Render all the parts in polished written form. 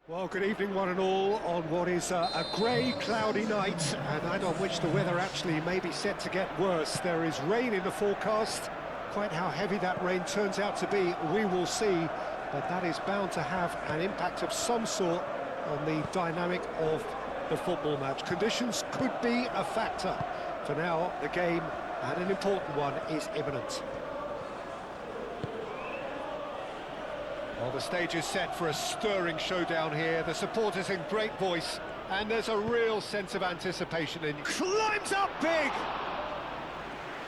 Well, good evening one and all on what is a grey, cloudy night, a night on which the weather actually may be set to get worse. There is rain in the forecast. Quite how heavy that rain turns out to be, we will see, but that is bound to have an impact of some sort on the dynamic of the football match. Conditions could be a factor. For now, the game, and an important one, is imminent. Well, the stage is set for a stirring showdown here. The supporters in great voice, and there's a real sense of anticipation. And climbs up big!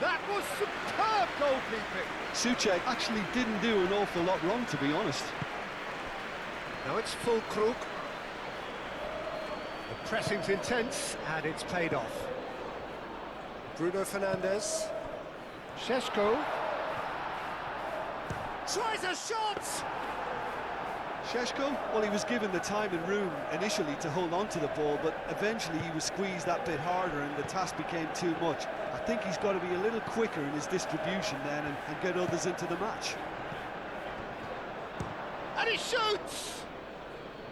That was superb goalkeeping! Souček actually didn't do an awful lot wrong, to be honest. Now it's full crook. The pressing's intense, and it's paid off. Bruno Fernandes. Šeško. Tries a shot! Šeško, well, he was given the time and room initially to hold on to the ball, but eventually he was squeezed that bit harder and the task became too much. I think he's got to be a little quicker in his distribution then and get others into the match. And he shoots!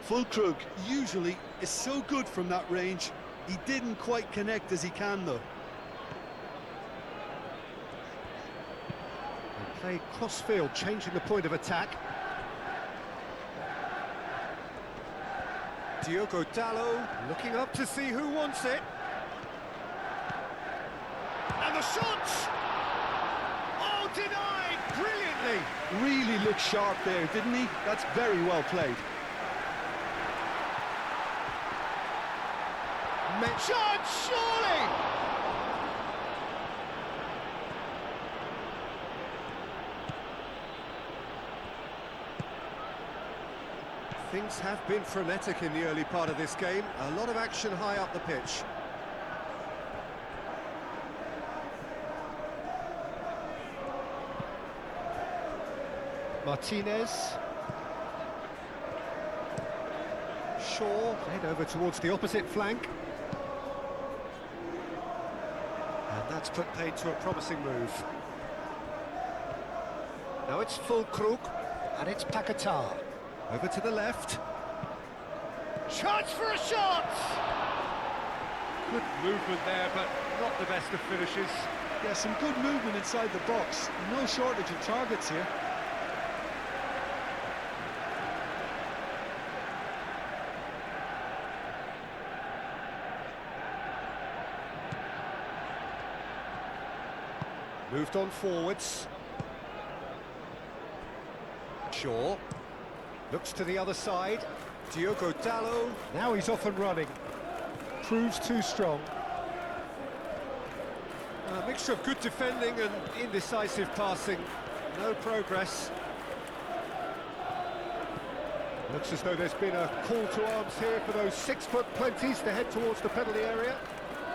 Fulkrug usually is so good from that range. He didn't quite connect as he can, though. They play cross-field, changing the point of attack. Diogo Dalot looking up to see who wants it. And the shot! Oh, denied! Brilliantly! Really looked sharp there, didn't he? That's very well played. Shot, surely! Things have been frenetic in the early part of this game. A lot of action high up the pitch. Martinez. Shaw played over towards the opposite flank. And that's put paid to a promising move. Now it's full crook, and it's Paquetá. Over to the left. Chance for a shot! Good movement there, but not the best of finishes. Yeah, some good movement inside the box. No shortage of targets here. Moved on forwards. Shaw. Looks to the other side. Diogo Dalot. Now he's off and running. Proves too strong. A mixture of good defending and indecisive passing. No progress. Looks as though there's been a call to arms here for those 6-foot plenties to head towards the penalty area.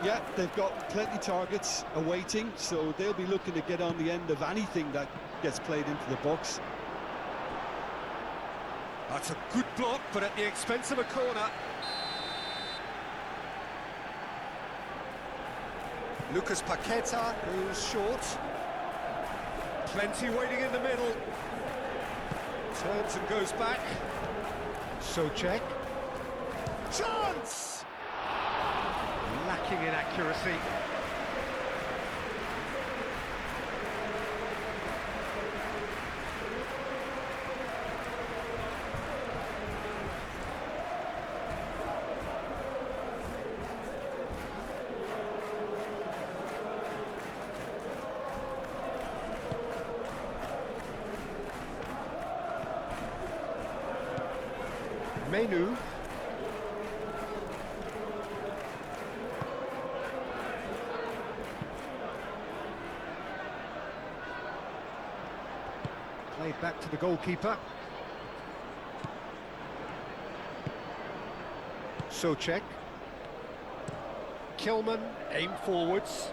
Yeah, they've got plenty targets awaiting, so they'll be looking to get on the end of anything that gets played into the box. That's a good block, but at the expense of a corner. Lucas Paquetá, who's short. Plenty waiting in the middle. Turns and goes back. Souček. Chance! Lacking in accuracy. Menu. Played back to the goalkeeper. Souček. Kilman, aim forwards.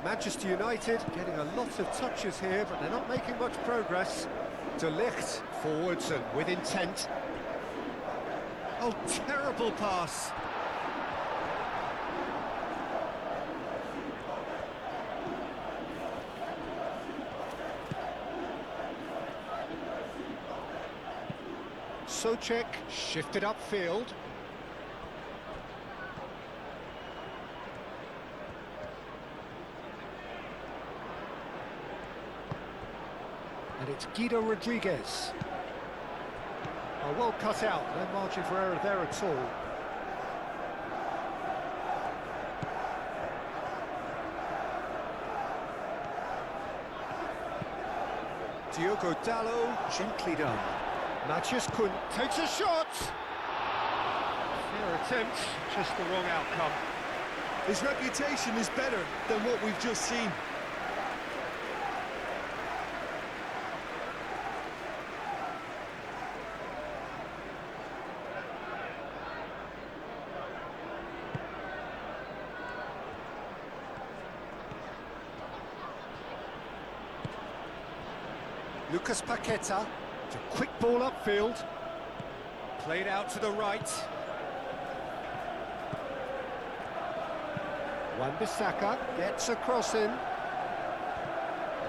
Manchester United getting a lot of touches here, but they're not making much progress. De Ligt forwards and with intent. Oh, terrible pass. Souček shifted upfield. And it's Guido Rodriguez. Oh, well cut out, no margin for error there at all. Diogo Dallo, gently done. Matthias Kun takes a shot! Fair attempt, just the wrong outcome. His reputation is better than what we've just seen. Lucas Paqueta, it's a quick ball upfield, played out to the right. Wan-Bissaka gets a cross in.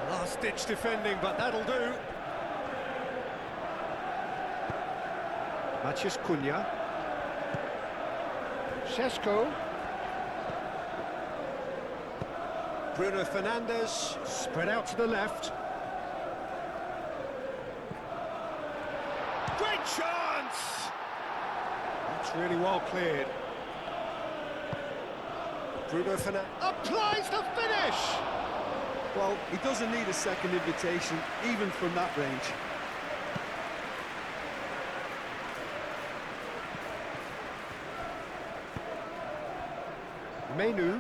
Last-ditch defending, but that'll do. Matheus Cunha. Šeško. Bruno Fernandes, spread out to the left. Great chance! That's really well cleared. Bruno Fernandes applies the finish! Well, he doesn't need a second invitation, even from that range. Menu.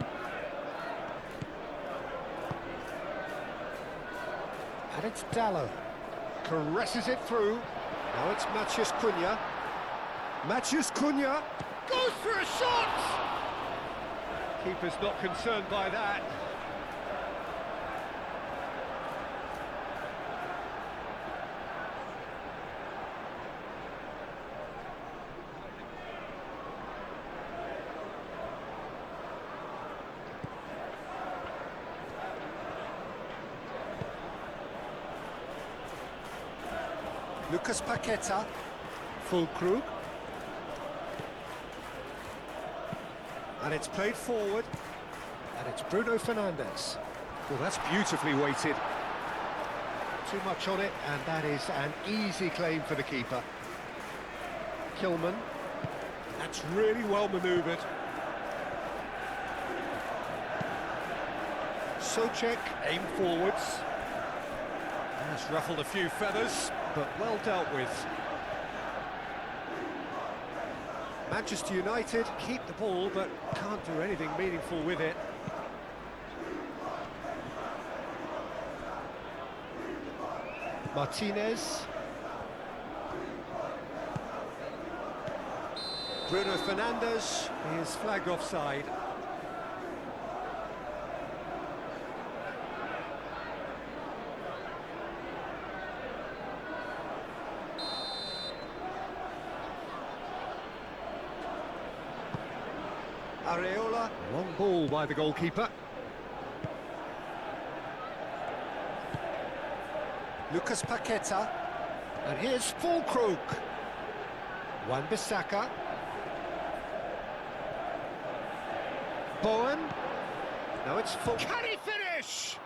And it's Dallo. Caresses it through. Now it's Matheus Cunha. Matheus Cunha goes for a shot! Keeper's not concerned by that. Lucas Paqueta, Füllkrug, and it's played forward, and it's Bruno Fernandes. Well, that's beautifully weighted. Too much on it, and that is an easy claim for the keeper. Kilman, that's really well manoeuvred. Souček, aim forwards. That's ruffled a few feathers, but well dealt with. Manchester United keep the ball, but can't do anything meaningful with it. Martinez. Bruno Fernandes, he is flagged offside. Areola, long ball by the goalkeeper. Lucas Paqueta, and here's Füllkrug. Wan-Bissaka. Bowen. Now it's full. Can he finish?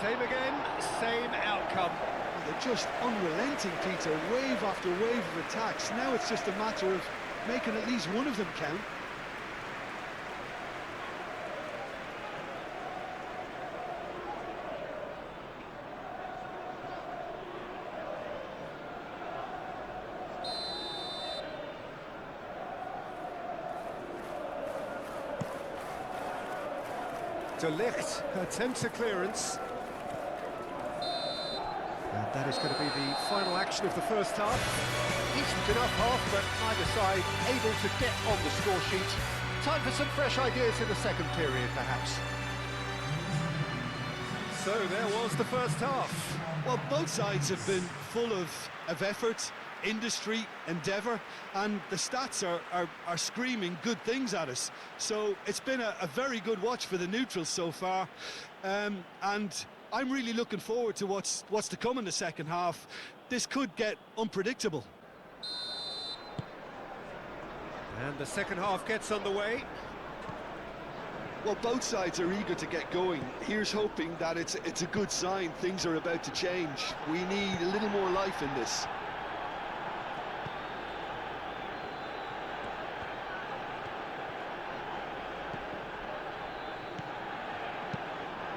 Same again, same outcome. They're just unrelenting, Peter. Wave after wave of attacks. Now it's just a matter of making at least one of them count. De Ligt attempts a clearance. And that is going to be the final action of the first half. Decent enough half, but neither side able to get on the score sheet. Time for some fresh ideas in the second period, perhaps. So there was the first half. Well, both sides have been full of effort, industry, endeavour, and the stats are screaming good things at us. So it's been a very good watch for the neutrals so far, and I'm really looking forward to what's to come in the second half. This could get unpredictable. And the second half gets underway. Well, both sides are eager to get going. Here's hoping that it's a good sign. Things are about to change. We need a little more life in this.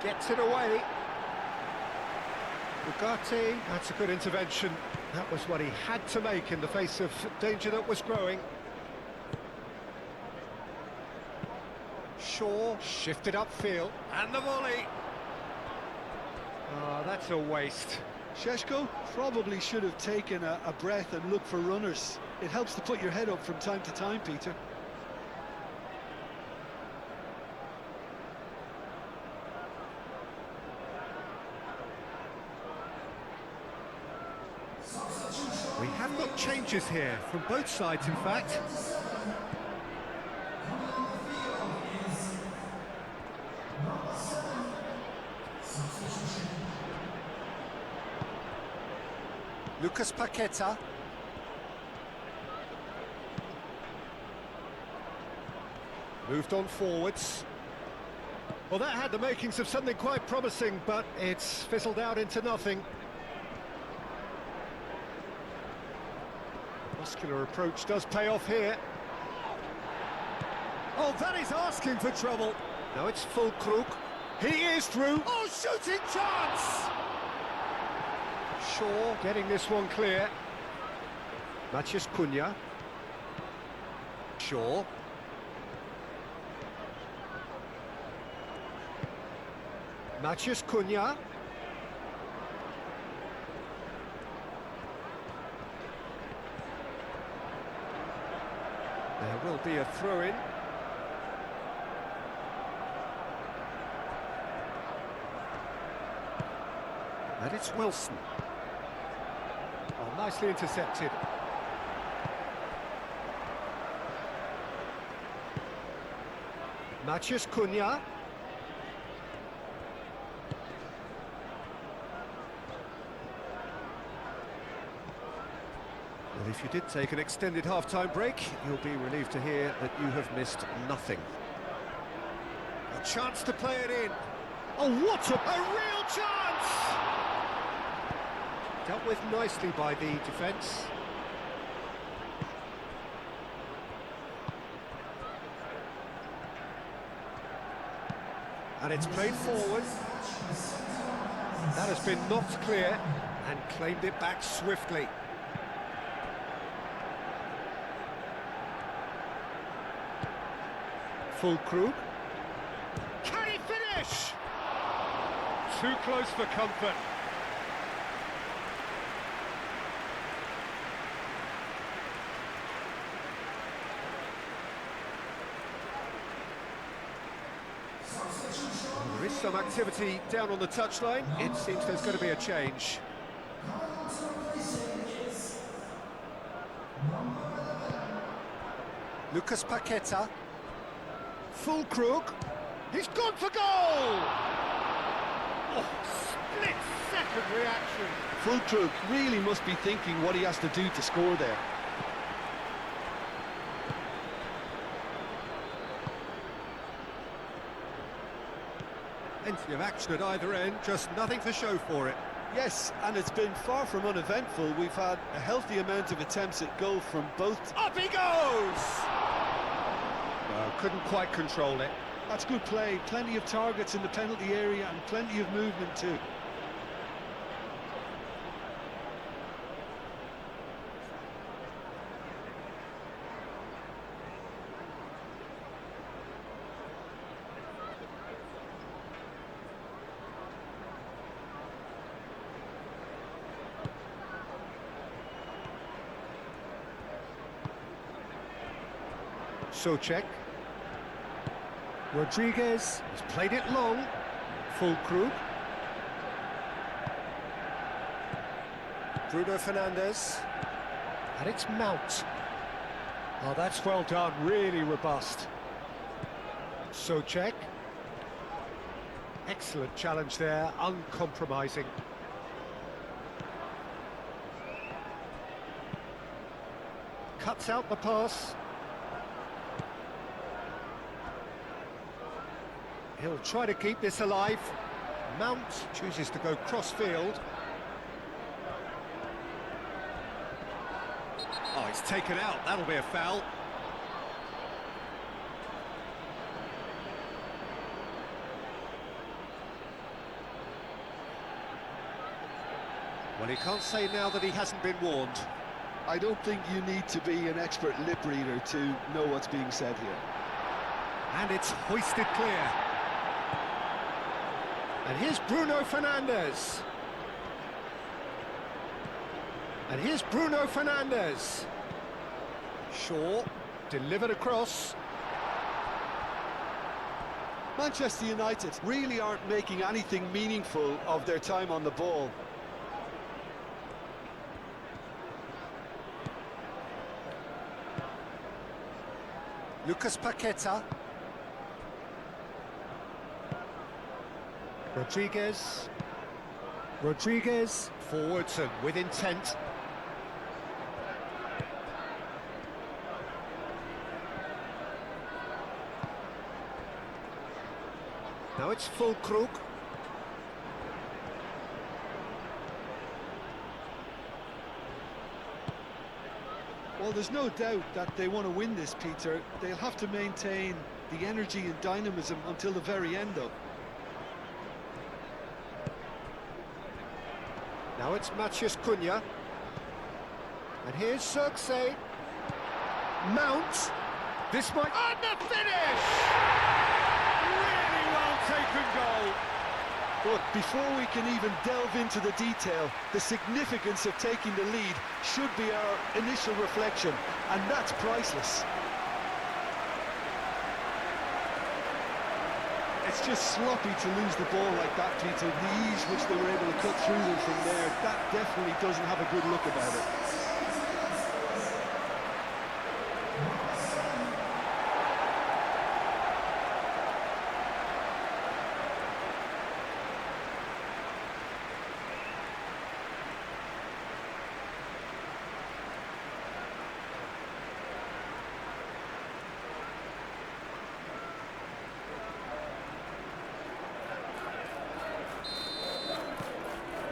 Gets it away. Bugatti, that's a good intervention. That was what he had to make in the face of danger that was growing. Shaw shifted upfield, and the volley. Oh, that's a waste. Šeško probably should have taken a breath and looked for runners. It helps to put your head up from time to time, Peter. We have got changes here, from both sides in fact. Lucas Paqueta. Moved on forwards. Well, that had the makings of something quite promising, but it's fizzled out into nothing. Muscular approach does pay off here. Oh, that is asking for trouble. No, it's full Krug. He is through. Oh, shooting chance! Shaw getting this one clear. Maciej Cunha. Shaw. Maciej Cunha. There will be a throw-in. And it's Wilson. Oh, nicely intercepted. Maciej Cunha. Well, if you did take an extended half-time break, you'll be relieved to hear that you have missed nothing. A chance to play it in. Oh, what a real chance! Dealt with nicely by the defence. And it's played forward. That has been knocked clear and claimed it back swiftly. Full Krug. Can he finish? Too close for comfort. There is some activity down on the touchline. It seems there's going to be a change. Lucas Paqueta. Full Krug. He's gone for goal! Oh, split-second reaction. Full Krug really must be thinking what he has to do to score there. Plenty of action at either end, just nothing to show for it. Yes, and it's been far from uneventful. We've had a healthy amount of attempts at goal from both. Up he goes! Couldn't quite control it. That's good play. Plenty of targets in the penalty area and plenty of movement too. Souček. Rodriguez has played it long. Full Krug. Bruno Fernandes. And it's Mount. Oh, that's well done, really robust. Souček. Excellent challenge there, uncompromising. Cuts out the pass. He'll try to keep this alive. Mount chooses to go cross-field. Oh, it's taken out. That'll be a foul. Well, he can't say now that he hasn't been warned. I don't think you need to be an expert lip reader to know what's being said here. And it's hoisted clear. And here's Bruno Fernandes. And here's Bruno Fernandes. Shaw, delivered across. Manchester United really aren't making anything meaningful of their time on the ball. Lucas Paqueta. Rodriguez. Forwards and with intent. Now it's Fulkrug. Well, there's no doubt that they want to win this, Peter. They'll have to maintain the energy and dynamism until the very end, though. Now it's Matheus Cunha. And here's Xerxes. Mount. This might... And the finish! Really well taken goal. But before we can even delve into the detail, the significance of taking the lead should be our initial reflection, and that's priceless. It's just sloppy to lose the ball like that, Peter. The ease which they were able to cut through them from there, that definitely doesn't have a good look about it.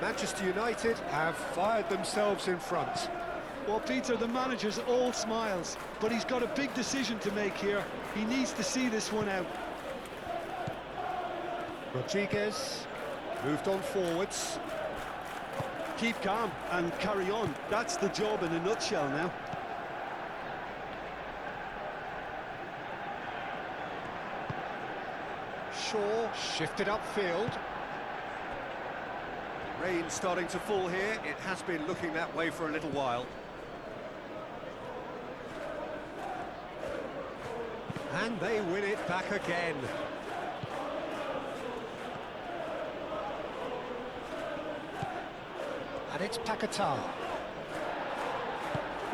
Manchester United have fired themselves in front. Well, Peter, the manager's all smiles, but he's got a big decision to make here. He needs to see this one out. Rodriguez moved on forwards. Keep calm and carry on. That's the job in a nutshell now. Shaw shifted upfield. Rain starting to fall here. It has been looking that way for a little while. And they win it back again. And it's Paqueta.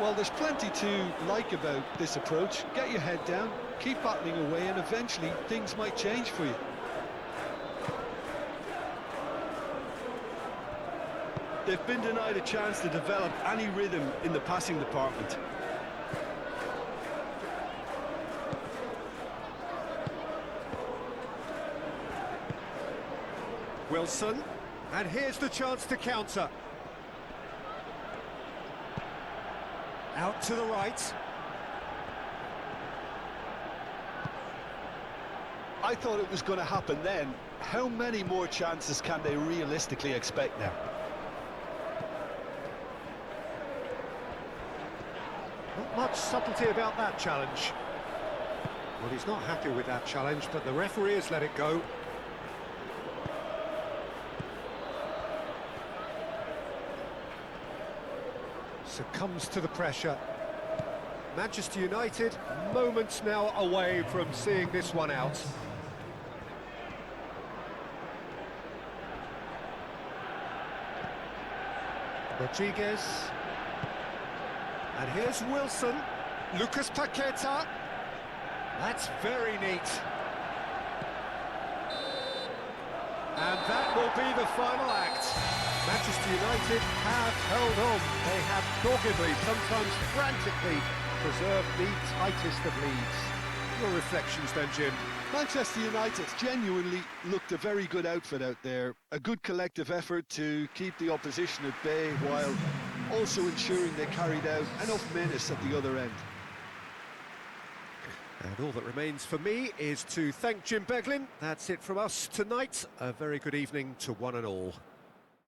Well, there's plenty to like about this approach. Get your head down, keep battling away, and eventually things might change for you. They've been denied a chance to develop any rhythm in the passing department. Wilson, and here's the chance to counter. Out to the right. I thought it was going to happen then. How many more chances can they realistically expect now? Not much subtlety about that challenge. Well, he's not happy with that challenge, but the referee has let it go. Succumbs to the pressure. Manchester United, moments now away from seeing this one out. Rodriguez. And here's Wilson. Lucas Paqueta. That's very neat. And that will be the final act. Manchester United have held on. They have doggedly, sometimes frantically, preserved the tightest of leads. Your reflections then, Jim? Manchester United genuinely looked a very good outfit out there. A good collective effort to keep the opposition at bay while also ensuring they carried out enough menace at the other end. And all that remains for me is to thank Jim Beglin. That's it from us tonight. A very good evening to one and all.